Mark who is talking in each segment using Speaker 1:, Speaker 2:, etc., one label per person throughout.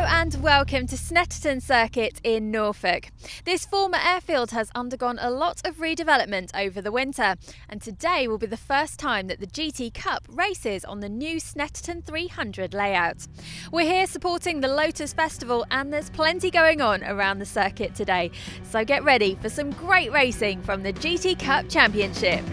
Speaker 1: and welcome to Snetterton Circuit in Norfolk. This former airfield has undergone a lot of redevelopment over the winter, and today will be the first time that the GT Cup races on the new Snetterton 300 layout. We're here supporting the Lotus Festival, and there's plenty going on around the circuit today, so get ready for some great racing from the GT Cup Championship.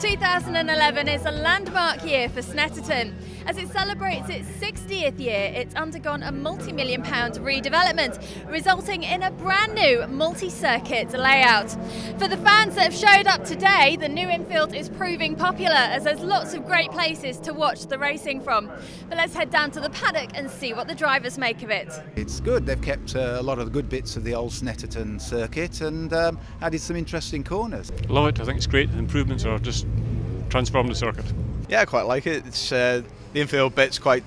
Speaker 1: 2011 is a landmark year for Snetterton. As it celebrates its 60th year, it's undergone a multi-million-pound redevelopment, resulting in a brand new multi-circuit layout. For the fans that have showed up today, the new infield is proving popular as there's lots of great places to watch the racing from. But let's head down to the paddock and see what the drivers make of it.
Speaker 2: It's good. They've kept a lot of the good bits of the old Snetterton circuit and added some interesting corners.
Speaker 3: Love it. I think it's great. The improvements are just transformed the circuit.
Speaker 4: Yeah, I quite like it. It's the infield bit's quite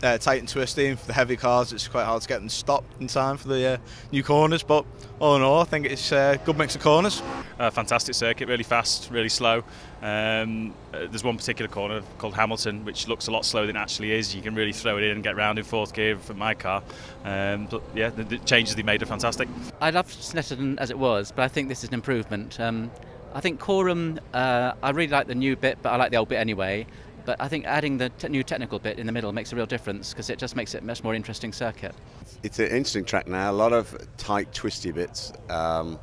Speaker 4: tight and twisty. For the heavy cars, it's quite hard to get them stopped in time for the new corners. But all in all, I think it's a good mix of corners.
Speaker 5: Fantastic circuit, really fast, really slow. There's one particular corner called Hamilton, which looks a lot slower than it actually is. You can really throw it in and get round in fourth gear for my car. But yeah, the changes they made are fantastic.
Speaker 6: I loved Snetterton as it was, but I think this is an improvement. I think Coram, I really like the new bit, but I like the old bit anyway. But I think adding the new technical bit in the middle makes a real difference because it just makes it a much more interesting circuit.
Speaker 7: It's an interesting track now, a lot of tight, twisty bits. And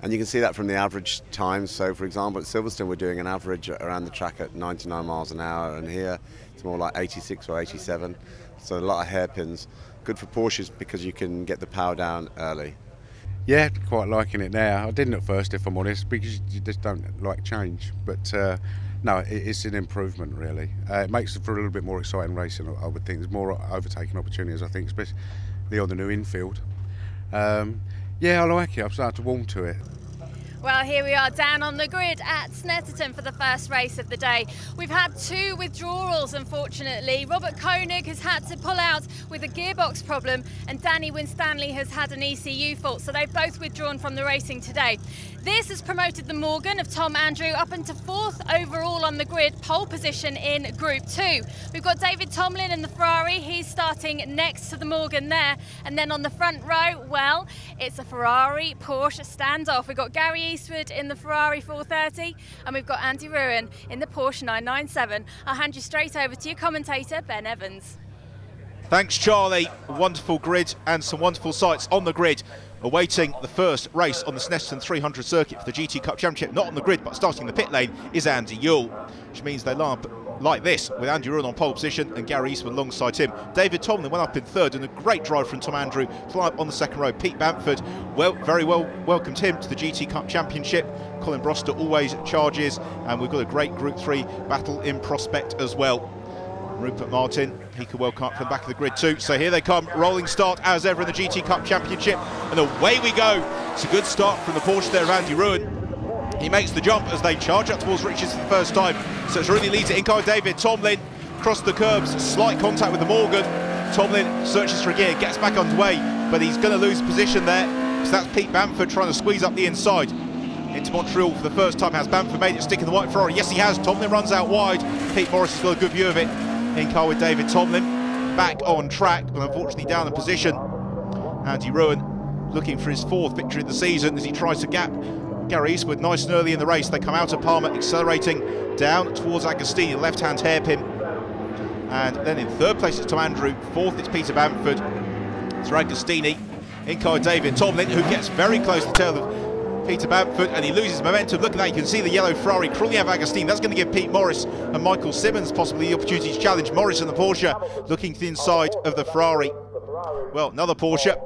Speaker 7: you can see that from the average times. So, for example, at Silverstone, we're doing an average around the track at 99 miles an hour, and here it's more like 86 or 87. So a lot of hairpins. Good for Porsches because you can get the power down early.
Speaker 8: Yeah, quite liking it now. I didn't at first, if I'm honest, because you just don't like change. But no, it's an improvement, really. It makes it for a little bit more exciting racing, I would think. There's more overtaking opportunities, I think, especially on the new infield. Yeah, I like it. I'm starting to warm to it.
Speaker 1: Well, here we are down on the grid at Snetterton for the first race of the day. We've had two withdrawals, unfortunately. Robert Koenig has had to pull out with a gearbox problem, and Danny Winstanley has had an ECU fault, so they've both withdrawn from the racing today. This has promoted the Morgan of Tom Andrew up into fourth overall on the grid, pole position in Group 2. We've got David Tomlin in the Ferrari. He's starting next to the Morgan there. And then on the front row, well, it's a Ferrari-Porsche standoff. We've got Gary Eastwood in the Ferrari 430, and we've got Andy Ruin in the Porsche 997. I'll hand you straight over to your commentator, Ben Evans.
Speaker 9: Thanks, Charlie. A wonderful grid and some wonderful sights on the grid, awaiting the first race on the Snetterton 300 circuit for the GT Cup Championship. Not on the grid, but starting the pit lane is Andy Yule, which means they line up like this, with Andy Ruin on pole position and Gary Eastwood alongside him. David Tomlin went up in third, and a great drive from Tom Andrew to line up on the second row. Pete Bamford, very well welcomed him to the GT Cup Championship. Colin Broster always charges, and we've got a great Group 3 battle in prospect as well. Rupert Martin, he could well come up from the back of the grid too. So here they come, rolling start as ever in the GT Cup Championship, and away we go. It's a good start from the Porsche there of Andy Ruin. He makes the jump as they charge up towards Richards for the first time. So it's really leads it in car. David Tomlin across the curbs, slight contact with the Morgan. Tomlin searches for a gear, gets back underway, but he's going to lose position there. So that's Pete Bamford trying to squeeze up the inside into Montreal for the first time. Has Bamford made it stick in the white Ferrari? Yes, he has. Tomlin runs out wide. Pete Morris has got a good view of it. In car with David Tomlin, back on track, but unfortunately down in position. Andy Ruin looking for his fourth victory of the season as he tries to gap Gary Eastwood nice and early in the race. They come out of Palmer, accelerating down towards Agostini, left-hand hairpin. And then in third place it's Tom Andrew, fourth it's Peter Bamford, through Agostini. In car with David Tomlin, who gets very close to the tail of Peter Bamford, and he loses momentum. Look at that, you can see the yellow Ferrari crawling out of Agostini. That's going to give Pete Morris and Michael Simmons possibly the opportunity to challenge Morris and the Porsche, looking to the inside of the Ferrari. Well, another Porsche,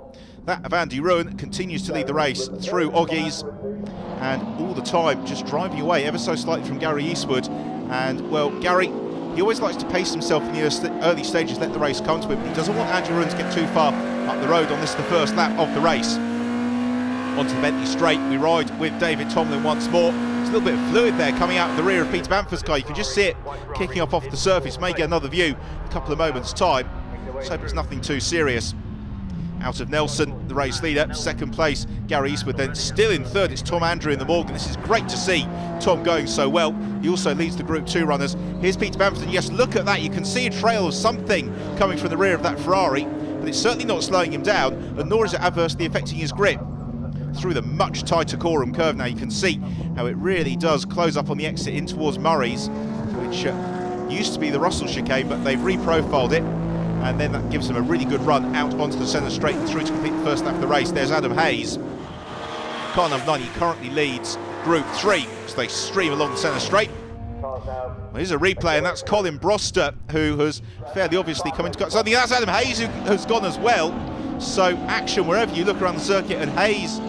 Speaker 9: that of Andy Ruin, continues to lead the race through Oggies, and all the time just driving away ever so slightly from Gary Eastwood. And well, Gary He always likes to pace himself in the early stages, let the race come to him, but he doesn't want Andy Rowan to get too far up the road on this, the first lap of the race. Onto the Bentley straight, we ride with David Tomlin once more. There's a little bit of fluid there coming out of the rear of Peter Bamford's car. You can just see it kicking off the surface. May get another view in a couple of moments' time. Let's hope it's nothing too serious. Out of Nelson, the race leader, second place, Gary Eastwood. Then still in third, it's Tom Andrew in the Morgan. This is great to see Tom going so well. He also leads the Group 2 runners. Here's Peter Bamford, and yes, look at that. You can see a trail of something coming from the rear of that Ferrari, but it's certainly not slowing him down, and nor is it adversely affecting his grip. Through the much tighter Coram curve now, you can see how it really does close up on the exit in towards Murray's, which used to be the Russell chicane, but they've reprofiled it, and then that gives them a really good run out onto the centre straight and through to complete the first lap of the race. There's Adam Hayes. Car number 9, he currently leads Group 3, so they stream along the centre straight. Well, here's a replay, and that's Colin Broster, who has fairly obviously come into something. That's Adam Hayes, who has gone as well. So action wherever you look around the circuit, and Hayes,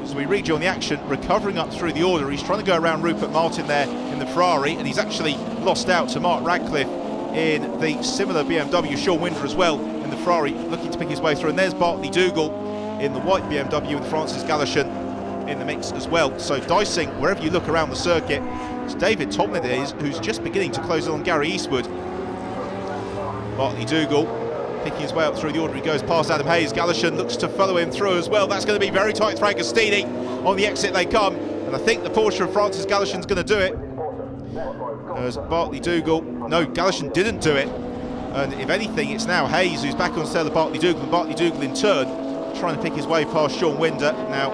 Speaker 9: as we read you on the action, recovering up through the order. He's trying to go around Rupert Martin there in the Ferrari, and he's actually lost out to Mark Radcliffe in the similar BMW. Sean Winder as well in the Ferrari, looking to pick his way through. And there's Bartley Dougal in the white BMW with Francis Galashan in the mix as well. So dicing wherever you look around the circuit. It's David Tomlin who's just beginning to close in on Gary Eastwood. Bartley Dougal picking his way up through the order. He goes past Adam Hayes. Galashan looks to follow him through as well. That's going to be very tight for Agostini. On the exit they come, and I think the Porsche of Francis Galashan's going to do it. As Bartley Dougal, no, Galashan didn't do it, and if anything, it's now Hayes who's back on the tail of Bartley Dougal, and Bartley Dougal in turn trying to pick his way past Sean Winder. Now,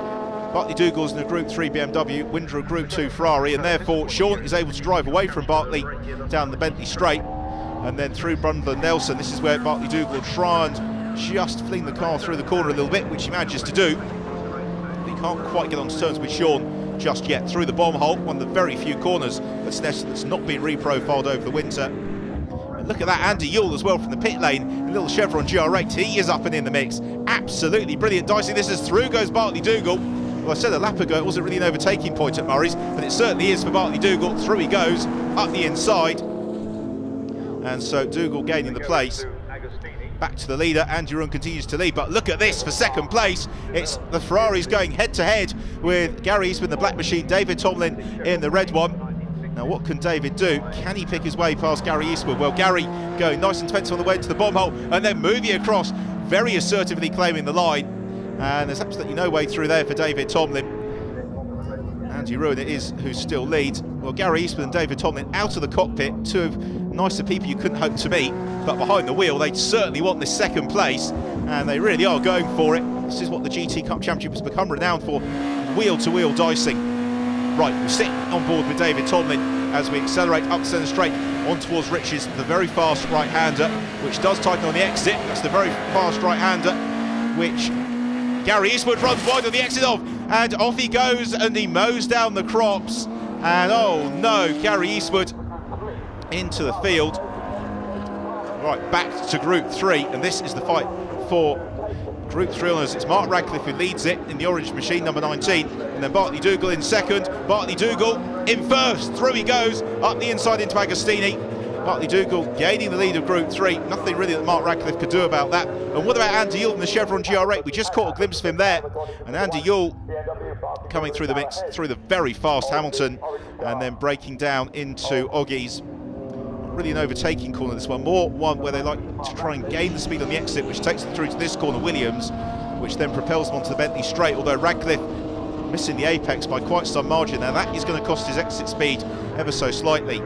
Speaker 9: Bartley Dougal's in a Group 3 BMW, Winder a Group 2 Ferrari, and therefore Sean is able to drive away from Bartley down the Bentley straight, and then through Brundle and Nelson. This is where Bartley Dougal will try and just fling the car through the corner a little bit, which he manages to do. But he can't quite get onto terms with Sean just yet. Through the bomb hole, one of the very few corners at Snetterton that's not been reprofiled over the winter. And look at that, Andy Yule as well from the pit lane, a little Chevron GR8. He is up and in the mix. Absolutely brilliant dicing. This is through goes Bartley Dougal. Well, I said a lap ago it wasn't really an overtaking point at Murray's, but it certainly is for Bartley Dougal. Through he goes, up the inside. And so Dougal gaining the place. Back to the leader, Andy Rowan continues to lead, but look at this for second place. It's the Ferraris going head to head with Gary Eastwood in the black machine, David Tomlin in the red one. Now what can David do? Can he pick his way past Gary Eastwood? Well, Gary going nice and tense on the way to the bomb hole, and then moving across, very assertively claiming the line. And there's absolutely no way through there for David Tomlin. Andy Rowan it is who still leads. Well, Gary Eastwood and David Tomlin out of the cockpit, two of nicer people you couldn't hope to meet, but behind the wheel they certainly want this second place, and they really are going for it. This is what the GT Cup Championship has become renowned for, wheel-to-wheel dicing. Right, we sit on board with David Tomlin as we accelerate up centre straight on towards Rich's, the very fast right-hander, which does tighten on the exit. That's the very fast right-hander, which Gary Eastwood runs wide on the exit of, and off he goes, and he mows down the crops, and oh no, Gary Eastwood into the field. Right, back to Group 3, and this is the fight for Group 3 honours. It's Mark Radcliffe who leads it in the orange machine, number 19, and then Bartley Dougal in second, Bartley Dougal in first, through he goes, up the inside into Agostini. Bartley Dougal gaining the lead of Group 3, nothing really that Mark Radcliffe could do about that. And what about Andy Yule in the Chevron GR8? We just caught a glimpse of him there, and Andy Yule coming through the mix, through the very fast Hamilton, and then breaking down into Oggies. Really an overtaking corner, this one, more one where they like to try and gain the speed on the exit, which takes them through to this corner, Williams, which then propels them onto the Bentley straight, although Radcliffe missing the apex by quite some margin. Now that is going to cost his exit speed ever so slightly.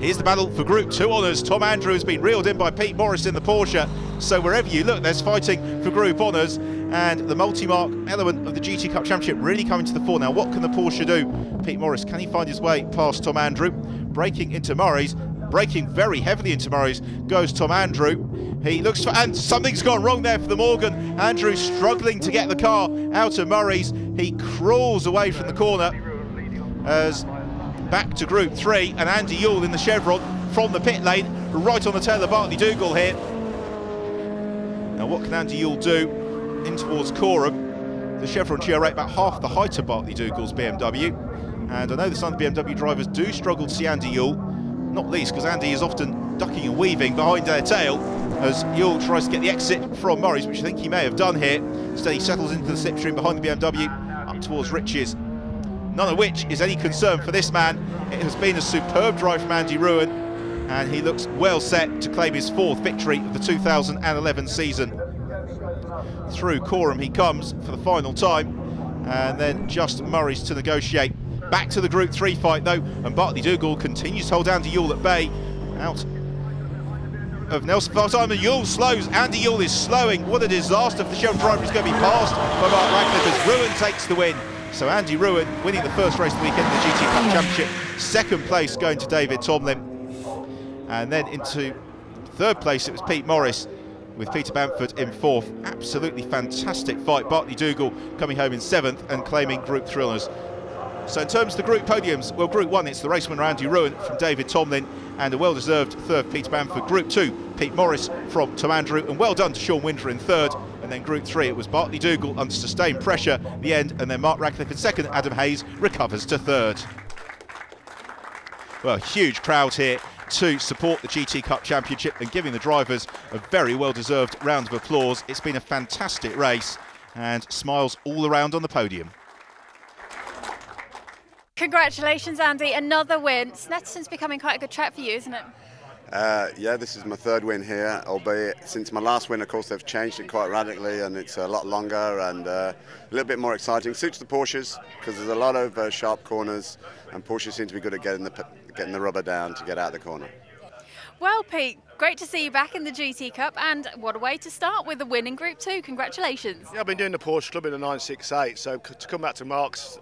Speaker 9: Here's the battle for Group 2 honours. Tom Andrew has been reeled in by Pete Morris in the Porsche, so wherever you look there's fighting for Group honours, and the multi-mark element of the GT Cup Championship really coming to the fore. Now what can the Porsche do? Pete Morris, can he find his way past Tom Andrew? Braking into Murray's, braking very heavily into Murray's, goes Tom Andrew. He looks for, and something's gone wrong there for the Morgan. Andrew struggling to get the car out of Murray's. He crawls away from the corner as back to Group 3, and Andy Yule in the Chevron from the pit lane, right on the tail of Bartley Dougal here. Now what can Andy Yule do in towards Coram? The Chevron GR8 about half the height of Bartley Dougal's BMW. And I know the some BMW drivers do struggle to see Andy Yule. not least because Andy is often ducking and weaving behind their tail as Yule tries to get the exit from Morris, which I think he may have done here. Instead he settles into the slipstream behind the BMW up towards Riches, none of which is any concern for this man. It has been a superb drive from Andy Ruin, and he looks well set to claim his 4th victory of the 2011 season. Through Coram he comes for the final time, and then just Murray's to negotiate. Back to the Group 3 fight though, and Bartley Dougal continues to hold Andy Yule at bay. Out of Nelson Fartime, and Yule slows. Andy Yule is slowing. What a disaster if the Chevron driver is going to be passed by Mark Radcliffe as Ruin takes the win. So Andy Ruin winning the first race of the weekend in the GT Cup Championship. 2nd place going to David Tomlin. And then into 3rd place it was Pete Morris, with Peter Bamford in 4th. Absolutely fantastic fight. Bartley Dougal coming home in 7th and claiming Group 3 honours. So in terms of the group podiums, well, Group 1 it's the race winner Andy Ruin from David Tomlin, and a well-deserved 3rd Peter Bamford. Group 2 Pete Morris from Tom Andrew, and well done to Sean Winter in 3rd. And then Group 3 it was Bartley Dougal under sustained pressure at the end, and then Mark Radcliffe in 2nd. Adam Hayes recovers to 3rd. Well, huge crowd here to support the GT Cup Championship and giving the drivers a very well-deserved round of applause. It's been a fantastic race, and smiles all around on the podium.
Speaker 1: Congratulations, Andy, another win. Snetterton's becoming quite a good track for you, isn't it?
Speaker 7: Yeah, this is my 3rd win here, albeit since my last win, of course, they've changed it quite radically, and it's a lot longer and a little bit more exciting. Suits the Porsches because there's a lot of sharp corners, and Porsche seem to be good at getting the rubber down to get out of the corner.
Speaker 1: Well, Pete, great to see you back in the GT Cup, and what a way to start with a win in Group 2. Congratulations.
Speaker 10: Yeah, I've been doing the Porsche Club in a 968, so to come back to Mark's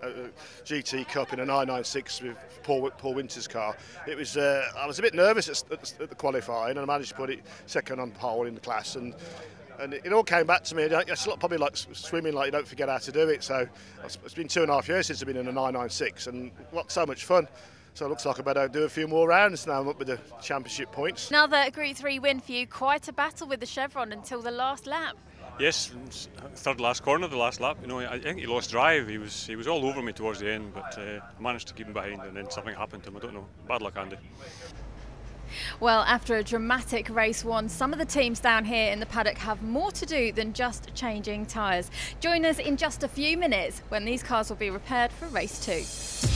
Speaker 10: GT Cup in a 996 with Paul Winter's car, it was. I was a bit nervous at the qualifying, and I managed to put it 2nd on pole in the class, and it all came back to me. It's probably like swimming, like you don't forget how to do it. So it's been 2.5 years since I've been in a 996, and so much fun. So it looks like I better do a few more rounds now. I'm up with the championship points.
Speaker 1: Another Group 3 win for you. Quite a battle with the Chevron until the last lap.
Speaker 3: Yes, 3rd last corner, the last lap. You know, I think he lost drive. He was all over me towards the end, but managed to keep him behind, and then something happened to him. I don't know. Bad luck, Andy.
Speaker 1: Well, after a dramatic race 1, some of the teams down here in the paddock have more to do than just changing tyres. Join us in just a few minutes when these cars will be repaired for race 2.